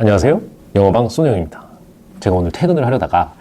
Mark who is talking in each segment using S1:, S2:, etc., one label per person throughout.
S1: 안녕하세요. 영어방 손영입니다. 제가 오늘 퇴근을 하려다가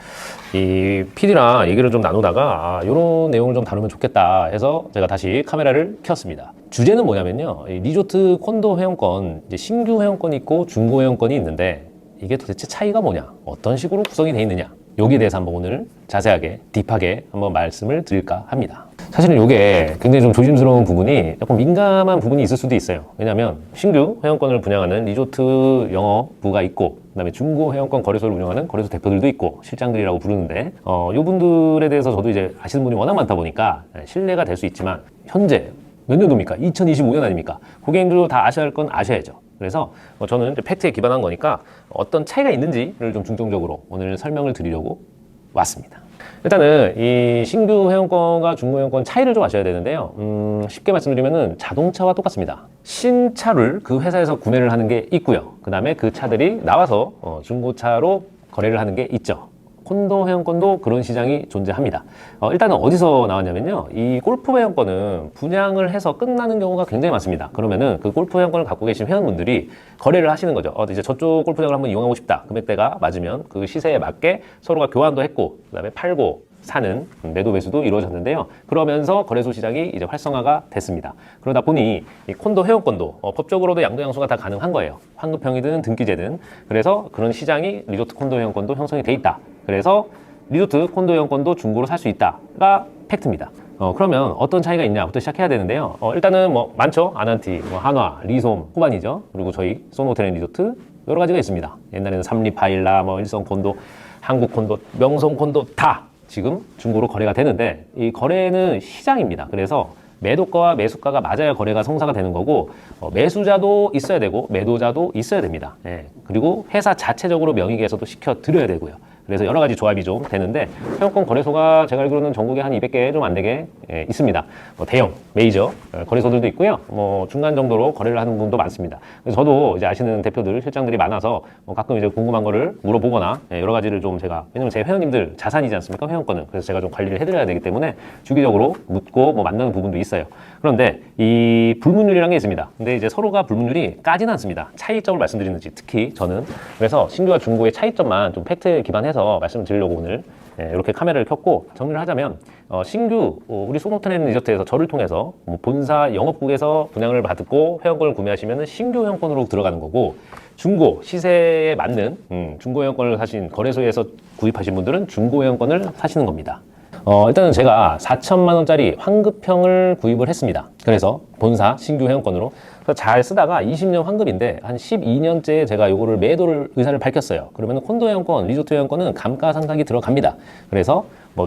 S1: 이 PD랑 얘기를 좀 나누다가 이런 내용을 좀 다루면 좋겠다 해서 제가 다시 카메라를 켰습니다. 주제는 뭐냐면요. 이 리조트 콘도 회원권, 이제 신규 회원권이 있고 중고 회원권이 있는데 이게 도대체 차이가 뭐냐? 어떤 식으로 구성이 되어 있느냐? 여기에 대해서 한번 오늘 자세하게, 딥하게 한번 말씀을 드릴까 합니다. 사실은 이게 굉장히 좀 조심스러운 부분이 조금 민감한 부분이 있을 수도 있어요. 왜냐하면 신규 회원권을 분양하는 리조트 영업부가 있고 그다음에 중고 회원권 거래소를 운영하는 거래소 대표들도 있고 실장들이라고 부르는데 이 분들에 대해서 저도 이제 아시는 분이 워낙 많다 보니까 신뢰가 될 수 있지만 현재 몇 년도입니까? 2025년 아닙니까? 고객님들도 다 아셔야 할 건 아셔야죠. 그래서 저는 팩트에 기반한 거니까 어떤 차이가 있는지를 좀 중점적으로 오늘 설명을 드리려고 왔습니다. 일단은 이 신규 회원권과 중고 회원권 차이를 좀 아셔야 되는데요. 쉽게 말씀드리면은 자동차와 똑같습니다. 신차를 그 회사에서 구매를 하는 게 있고요. 그 다음에 그 차들이 나와서 중고차로 거래를 하는 게 있죠. 콘도 회원권도 그런 시장이 존재합니다. 일단은 어디서 나왔냐면요. 이 골프 회원권은 분양을 해서 끝나는 경우가 굉장히 많습니다. 그러면은 그 골프 회원권을 갖고 계신 회원분들이 거래를 하시는 거죠. 이제 저쪽 골프장을 한번 이용하고 싶다. 금액대가 맞으면 그 시세에 맞게 서로가 교환도 했고, 그 다음에 팔고, 사는 매도 매수도 이루어졌는데요. 그러면서 거래소 시장이 이제 활성화가 됐습니다. 그러다 보니 이 콘도 회원권도 법적으로도 양도양수가 다 가능한 거예요. 환급형이든 등기제든. 그래서 그런 시장이 리조트 콘도 회원권도 형성이 돼 있다. 그래서 리조트 콘도 회원권도 중고로 살 수 있다가 팩트입니다. 그러면 어떤 차이가 있냐부터 시작해야 되는데요. 일단은 뭐 많죠. 아난티, 한화, 리솜, 호반이죠. 그리고 저희 소노호텔 리조트 여러 가지가 있습니다. 옛날에는 삼립 바일라, 일성 콘도, 한국 콘도, 명성 콘도 다 지금 중고로 거래가 되는데 이 거래는 시장입니다. 그래서 매도가와 매수가가 맞아야 거래가 성사가 되는 거고 매수자도 있어야 되고 매도자도 있어야 됩니다. 그리고 회사 자체적으로 명의계에서도 시켜드려야 되고요. 그래서 여러 가지 조합이 좀 되는데 회원권 거래소가 제가 알기로는 전국에 한 200개 좀 안 되게 있습니다. 대형, 메이저 거래소들도 있고요. 중간 정도로 거래를 하는 분도 많습니다. 그래서 저도 이제 아시는 대표들, 실장들이 많아서 가끔 이제 궁금한 거를 물어보거나 여러 가지를 좀 제가, 왜냐면 제 회원님들 자산이지 않습니까? 회원권은. 그래서 제가 좀 관리를 해드려야 되기 때문에 주기적으로 묻고 만나는 부분도 있어요. 그런데 이 불문율이라는 게 있습니다. 근데 이제 서로가 불문율이 까지는 않습니다. 차이점을 말씀드리는지 특히 저는. 그래서 신규와 중고의 차이점만 좀 팩트에 기반해서 말씀을 드리려고 오늘 이렇게 카메라를 켰고 정리를 하자면 신규 우리 소노텔 리조트에서 저를 통해서 본사 영업국에서 분양을 받고 회원권을 구매하시면 신규 회원권으로 들어가는 거고 중고 시세에 맞는 중고 회원권을 사신 거래소에서 구입하신 분들은 중고 회원권을 사시는 겁니다. 일단은 제가 4천만 원짜리 환급형을 구입을 했습니다. 그래서 본사 신규 회원권으로 잘 쓰다가 20년 환급인데 한 12년째 제가 요거를 매도를 의사를 밝혔어요. 그러면 콘도 회원권, 리조트 회원권은 감가상각이 들어갑니다. 그래서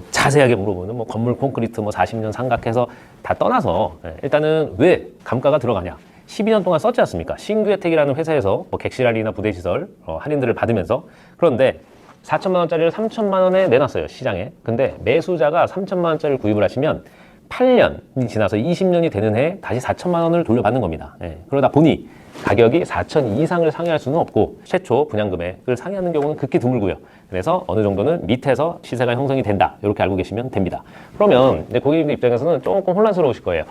S1: 자세하게 물어보는 건물 콘크리트 40년 상각해서 다 떠나서 일단은 왜 감가가 들어가냐? 12년 동안 썼지 않습니까? 신규 혜택이라는 회사에서 객실할인이나 부대시설 할인들을 받으면서. 그런데 4천만 원짜리를 3천만 원에 내놨어요, 시장에. 근데 매수자가 3천만 원짜리를 구입을 하시면 8년이 지나서 20년이 되는 해에 다시 4천만 원을 돌려받는 겁니다. 그러다 보니 가격이 4천 이상을 상회할 수는 없고 최초 분양 금액을 상회하는 경우는 극히 드물고요. 그래서 어느 정도는 밑에서 시세가 형성이 된다. 이렇게 알고 계시면 됩니다. 그러면 고객님들 입장에서는 조금 혼란스러우실 거예요.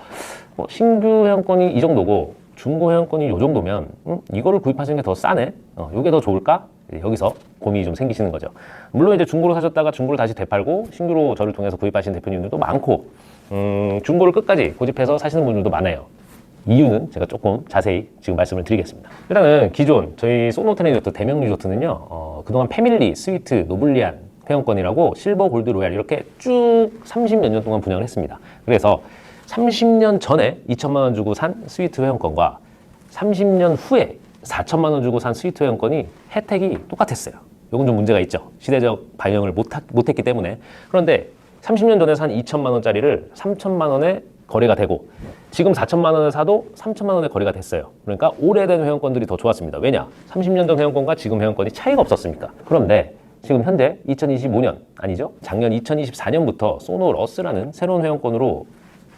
S1: 신규 회원권이 이 정도고 중고 회원권이 이 정도면 이거를 구입하시는 게 더 싸네? 이게 더 좋을까? 여기서 고민이 좀 생기시는 거죠. 물론 이제 중고로 사셨다가 중고를 다시 되팔고 신규로 저를 통해서 구입하신 대표님들도 많고 중고를 끝까지 고집해서 사시는 분들도 많아요. 이유는 제가 조금 자세히 지금 말씀을 드리겠습니다. 일단은 기존 저희 소노텔 리조트 대명 리조트는요 그동안 패밀리, 스위트, 노블리안 회원권이라고 실버, 골드, 로얄 이렇게 쭉 30몇 년 동안 분양을 했습니다. 그래서 30년 전에 2천만 원 주고 산 스위트 회원권과 30년 후에 4천만 원 주고 산 스위트 회원권이 혜택이 똑같았어요. 이건 좀 문제가 있죠. 시대적 반영을 못했기 때문에. 그런데 30년 전에 산 2천만 원짜리를 3천만 원에 거래가 되고 지금 4천만 원을 사도 3천만 원에 거래가 됐어요. 그러니까 오래된 회원권들이 더 좋았습니다. 왜냐? 30년 전 회원권과 지금 회원권이 차이가 없었으니까. 그런데 지금 현재 2025년 아니죠? 작년 2024년부터 소노러스라는 새로운 회원권으로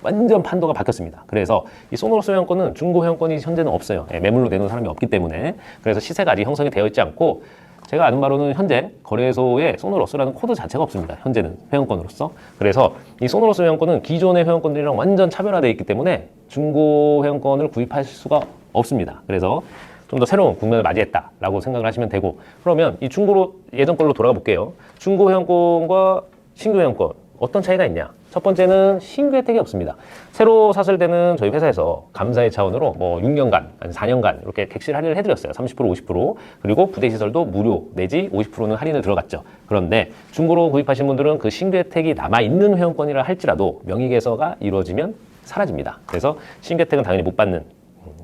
S1: 완전 판도가 바뀌었습니다. 그래서 이 소노러스 회원권은 중고 회원권이 현재는 없어요. 매물로 내놓은 사람이 없기 때문에. 그래서 시세가 아직 형성이 되어 있지 않고 제가 아는 바로는 현재 거래소에 소노러스라는 코드 자체가 없습니다. 현재는 회원권으로서. 그래서 이 소노러스 회원권은 기존의 회원권들이랑 완전 차별화되어 있기 때문에 중고 회원권을 구입할 수가 없습니다. 그래서 좀 더 새로운 국면을 맞이했다라고 생각을 하시면 되고, 그러면 이 중고로 예전 걸로 돌아가 볼게요. 중고 회원권과 신규 회원권 어떤 차이가 있냐? 첫 번째는 신규 혜택이 없습니다. 새로 샀을 때는 저희 회사에서 감사의 차원으로 뭐 6년간, 아니 4년간 이렇게 객실 할인을 해드렸어요. 30%, 50%. 그리고 부대 시설도 무료 내지 50%는 할인을 들어갔죠. 그런데 중고로 구입하신 분들은 그 신규 혜택이 남아있는 회원권이라 할지라도 명의 개설가 이루어지면 사라집니다. 그래서 신규 혜택은 당연히 못 받는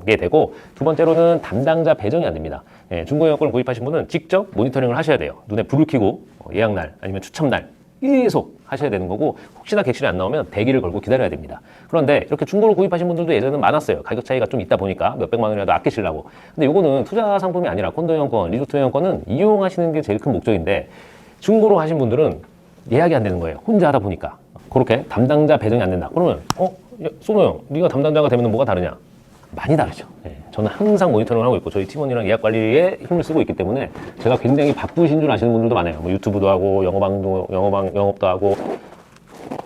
S1: 게 되고, 두 번째로는 담당자 배정이 안 됩니다. 예, 중고 회원권을 구입하신 분은 직접 모니터링을 하셔야 돼요. 눈에 불을 켜고 예약날 아니면 추첨날 계속 하셔야 되는 거고, 혹시나 객실이 안 나오면 대기를 걸고 기다려야 됩니다. 그런데 이렇게 중고로 구입하신 분들도 예전에는 많았어요. 가격 차이가 좀 있다 보니까 몇백만 원이라도 아끼시려고. 근데 이거는 투자 상품이 아니라 콘도 회원권, 리조트 회원권은 이용하시는 게 제일 큰 목적인데, 중고로 하신 분들은 예약이 안 되는 거예요. 혼자 하다 보니까. 그렇게 담당자 배정이 안 된다. 그러면 소노 형, 네가 담당자가 되면 뭐가 다르냐? 많이 다르죠. 예, 저는 항상 모니터링을 하고 있고, 저희 팀원이랑 예약 관리에 힘을 쓰고 있기 때문에 제가 굉장히 바쁘신 줄 아시는 분들도 많아요. 뭐 유튜브도 하고 영업도 하고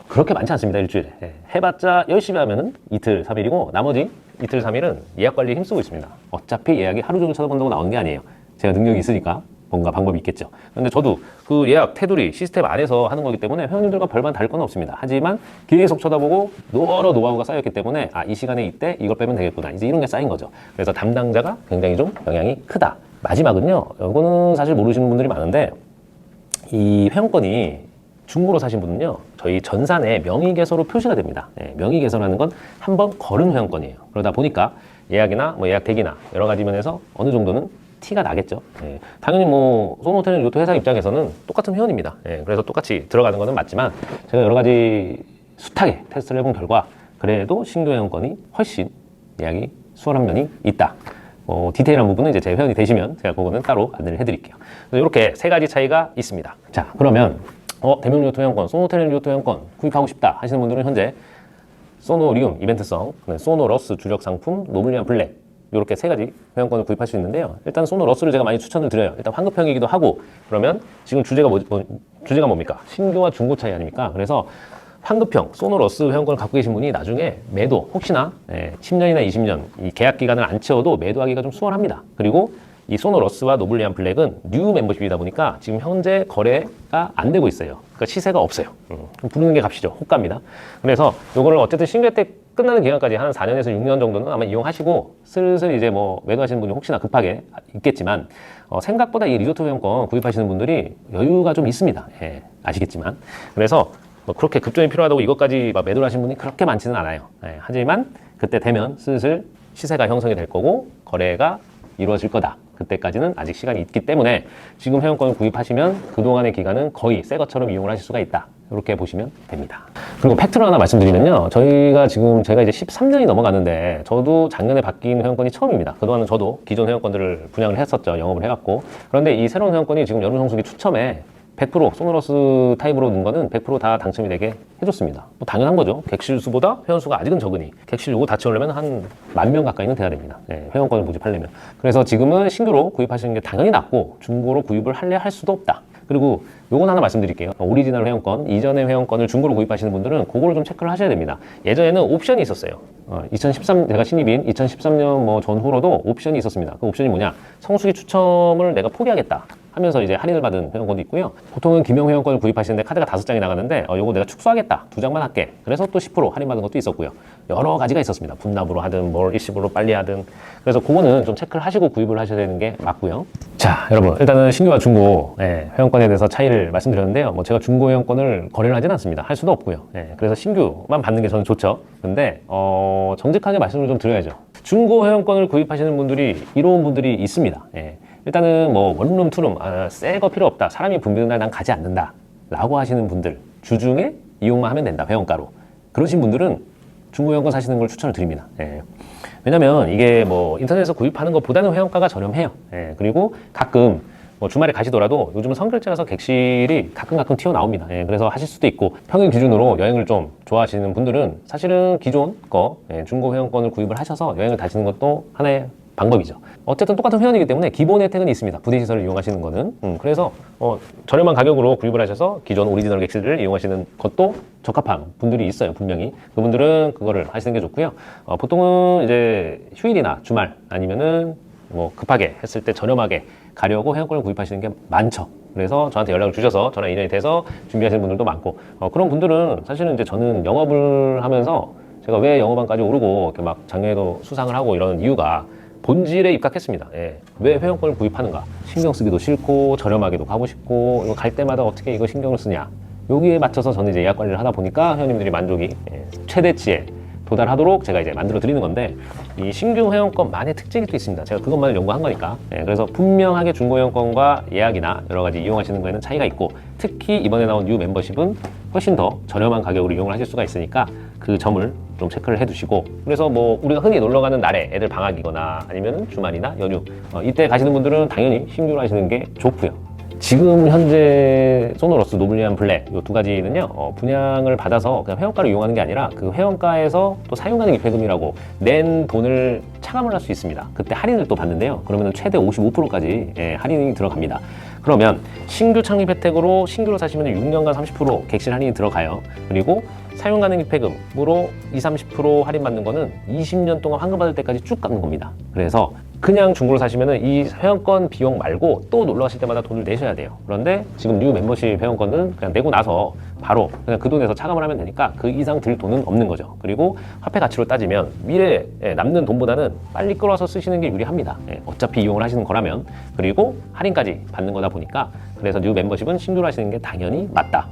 S1: 그렇게 많지 않습니다. 일주일에. 예, 해봤자 열심히 하면은 이틀, 3일이고 나머지 이틀, 3일은 예약 관리에 힘쓰고 있습니다. 어차피 예약이 하루 종일 쳐다본다고 나오는 게 아니에요. 제가 능력이 있으니까 뭔가 방법이 있겠죠. 근데 저도 그 예약 테두리 시스템 안에서 하는 거기 때문에 회원님들과 별반 다를 건 없습니다. 하지만 계속 쳐다보고 여러 노하우가 쌓였기 때문에 이 시간에 이때 이걸 빼면 되겠구나, 이제 이런 게 쌓인 거죠. 그래서 담당자가 굉장히 좀 영향이 크다. 마지막은요, 이거는 사실 모르시는 분들이 많은데, 이 회원권이 중고로 사신 분은요, 저희 전산에 명의 개설로 표시가 됩니다. 예, 명의 개설하는 건 한 번 걸은 회원권이에요. 그러다 보니까 예약이나 뭐 예약 대기나 여러 가지 면에서 어느 정도는 티가 나겠죠. 예, 당연히 뭐 소노호텔 리조트 회사 입장에서는 똑같은 회원입니다. 예, 그래서 똑같이 들어가는 거는 맞지만, 제가 여러 가지 숱하게 테스트를 해본 결과 그래도 신규 회원권이 훨씬 예약이 수월한 면이 있다. 디테일한 부분은 이제 제 회원이 되시면 제가 그거는 따로 안내를 해드릴게요. 이렇게 세 가지 차이가 있습니다. 자, 그러면 대명 리조트 회원권, 소노호텔 리조트 회원권 구입하고 싶다 하시는 분들은 현재 소노리움 이벤트성, 소노러스 주력 상품, 노블리안 블랙, 이렇게 세 가지 회원권을 구입할 수 있는데요. 일단 소노러스를 제가 많이 추천을 드려요. 일단 환급형이기도 하고, 그러면 지금 주제가 뭡니까? 신규와 중고 차이 아닙니까? 그래서 환급형 소노러스 회원권을 갖고 계신 분이 나중에 매도, 혹시나 10년이나 20년 이 계약 기간을 안 채워도 매도하기가 좀 수월합니다. 그리고 이 소노러스와 노블리안 블랙은 뉴 멤버십이다 보니까 지금 현재 거래가 안 되고 있어요. 그러니까 시세가 없어요. 부르는 게 값이죠. 호가입니다. 그래서 요거를 어쨌든 신규 혜택 끝나는 기간까지 한 4년에서 6년 정도는 아마 이용하시고, 슬슬 이제 뭐 매도하시는 분이 혹시나 급하게 있겠지만, 생각보다 이 리조트 회원권 구입하시는 분들이 여유가 좀 있습니다. 예, 아시겠지만. 그래서 뭐 그렇게 급전이 필요하다고 이것까지 막 매도를 하시는 분이 그렇게 많지는 않아요. 예, 하지만 그때 되면 슬슬 시세가 형성이 될 거고 거래가 이루어질 거다. 그때까지는 아직 시간이 있기 때문에 지금 회원권을 구입하시면 그동안의 기간은 거의 새 것처럼 이용을 하실 수가 있다. 이렇게 보시면 됩니다. 그리고 팩트를 하나 말씀드리면요, 제가 이제 13년이 넘어가는데 저도 작년에 바뀐 회원권이 처음입니다. 그동안은 저도 기존 회원권들을 분양을 했었죠. 영업을 해갖고. 그런데 이 새로운 회원권이 지금 여름 성수기 추첨에 100% 소노러스 타입으로 넣은 거는 100% 다 당첨이 되게 해줬습니다. 뭐 당연한 거죠. 객실 수보다 회원 수가 아직은 적으니 객실 요거 다 채우려면 한 10,000명 가까이는 돼야 됩니다. 네, 회원권을 모집하려면. 그래서 지금은 신규로 구입하시는 게 당연히 낫고, 중고로 구입을 할 수도 없다. 그리고 요건 하나 말씀드릴게요. 오리지널 회원권, 이전의 회원권을 중고로 구입하시는 분들은 그거를 좀 체크를 하셔야 됩니다. 예전에는 옵션이 있었어요. 제가 신입인 2013년 뭐 전후로도 옵션이 있었습니다. 그 옵션이 뭐냐? 성수기 추첨을 내가 포기하겠다 하면서 이제 할인을 받은 회원권도 있고요. 보통은 기명 회원권을 구입하시는데 카드가 5장이 나가는데 요거 내가 축소하겠다, 2장만 할게. 그래서 또 10% 할인 받은 것도 있었고요. 여러 가지가 있었습니다. 분납으로 하든 뭘 일시불로 빨리 하든. 그래서 그거는 좀 체크를 하시고 구입을 하셔야 되는 게 맞고요. 자, 여러분, 일단은 신규와 중고 회원권에 대해서 차이를 말씀드렸는데요. 뭐 제가 중고 회원권을 거래를 하지는 않습니다. 할 수도 없고요. 그래서 신규만 받는 게 저는 좋죠. 근데 정직하게 말씀을 좀 드려야죠. 중고 회원권을 구입하시는 분들이 이로운 분들이 있습니다. 일단은 뭐 원룸, 투룸, 새 거 필요 없다, 사람이 붐비는 날 난 가지 않는다 라고 하시는 분들, 주중에 이용만 하면 된다, 회원가로. 그러신 분들은 중고 회원권 사시는 걸 추천을 드립니다. 왜냐면 이게 뭐 인터넷에서 구입하는 것보다는 회원가가 저렴해요. 그리고 가끔 뭐 주말에 가시더라도 요즘은 성결제라서 객실이 가끔 튀어나옵니다. 그래서 하실 수도 있고, 평일 기준으로 여행을 좀 좋아하시는 분들은 사실은 기존 거 중고 회원권을 구입을 하셔서 여행을 다니는 것도 하나의 방법이죠. 어쨌든 똑같은 회원이기 때문에 기본 혜택은 있습니다. 부대 시설을 이용하시는 거는. 그래서 저렴한 가격으로 구입을 하셔서 기존 오리지널 객실을 이용하시는 것도 적합한 분들이 있어요. 분명히 그분들은 그거를 하시는 게 좋고요. 보통은 이제 휴일이나 주말 아니면은 뭐 급하게 했을 때 저렴하게 가려고 회원권을 구입하시는 게 많죠. 그래서 저한테 연락을 주셔서 저랑 인연이 돼서 준비하시는 분들도 많고, 그런 분들은 사실은 이제 저는 영업을 하면서 제가 왜 영업왕까지 오르고 이렇게 막 작년에도 수상을 하고 이런 이유가 본질에 입각했습니다. 예. 왜 회원권을 구입하는가? 신경 쓰기도 싫고 저렴하게도 가고 싶고 이거 갈 때마다 어떻게 이거 신경을 쓰냐? 여기에 맞춰서 저는 이제 예약 관리를 하다 보니까 회원님들이 만족이 최대치에 도달하도록 제가 이제 만들어 드리는 건데, 이 신규 회원권만의 특징이 또 있습니다. 제가 그것만을 연구한 거니까. 그래서 분명하게 중고 회원권과 예약이나 여러 가지 이용하시는 거에는 차이가 있고, 특히 이번에 나온 뉴 멤버십은 훨씬 더 저렴한 가격으로 이용을 하실 수가 있으니까 그 점을 좀 체크를 해 두시고, 그래서 뭐 우리가 흔히 놀러 가는 날에 애들 방학이거나 아니면 주말이나 연휴, 이때 가시는 분들은 당연히 신규로 하시는 게 좋고요. 지금 현재 소노러스, 노블리안 블랙 이 두 가지는요, 분양을 받아서 그냥 회원가를 이용하는 게 아니라 그 회원가에서 또 사용가능 입회금이라고 낸 돈을 차감을 할 수 있습니다. 그때 할인을 또 받는데요. 그러면 최대 55%까지 할인이 들어갑니다. 그러면 신규 창립 혜택으로 신규로 사시면 6년간 30% 객실 할인이 들어가요. 그리고 사용 가능 입회금으로 20-30% 할인받는 거는 20년 동안 환급 받을 때까지 쭉 갚는 겁니다. 그래서 그냥 중고로 사시면은 이 회원권 비용 말고 또 놀러 가실 때마다 돈을 내셔야 돼요. 그런데 지금 뉴 멤버십 회원권은 그냥 내고 나서 바로 그냥 그 돈에서 차감을 하면 되니까 그 이상 들 돈은 없는 거죠. 그리고 화폐 가치로 따지면 미래에 남는 돈보다는 빨리 끌어서 쓰시는 게 유리합니다. 어차피 이용을 하시는 거라면. 그리고 할인까지 받는 거다 보니까, 그래서 뉴 멤버십은 신규로 하시는 게 당연히 맞다.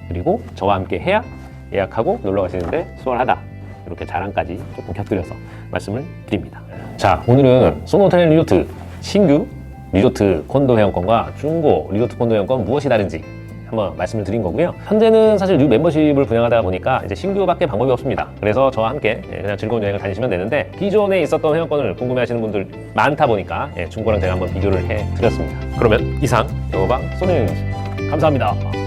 S1: 그리고 저와 함께 해야 예약하고 놀러 가시는데 수월하다. 이렇게 자랑까지 조금 곁들여서 말씀을 드립니다. 자, 오늘은 소노호텔 리조트 신규 리조트 콘도 회원권과 중고 리조트 콘도 회원권 무엇이 다른지 한번 말씀을 드린 거고요. 현재는 사실 뉴 멤버십을 분양하다 보니까 이제 신규밖에 방법이 없습니다. 그래서 저와 함께 그냥 즐거운 여행을 다니시면 되는데, 기존에 있었던 회원권을 궁금해하시는 분들 많다 보니까 중고랑 제가 한번 비교를 해드렸습니다. 그러면 이상 영어방 소노형이었습니다. 감사합니다.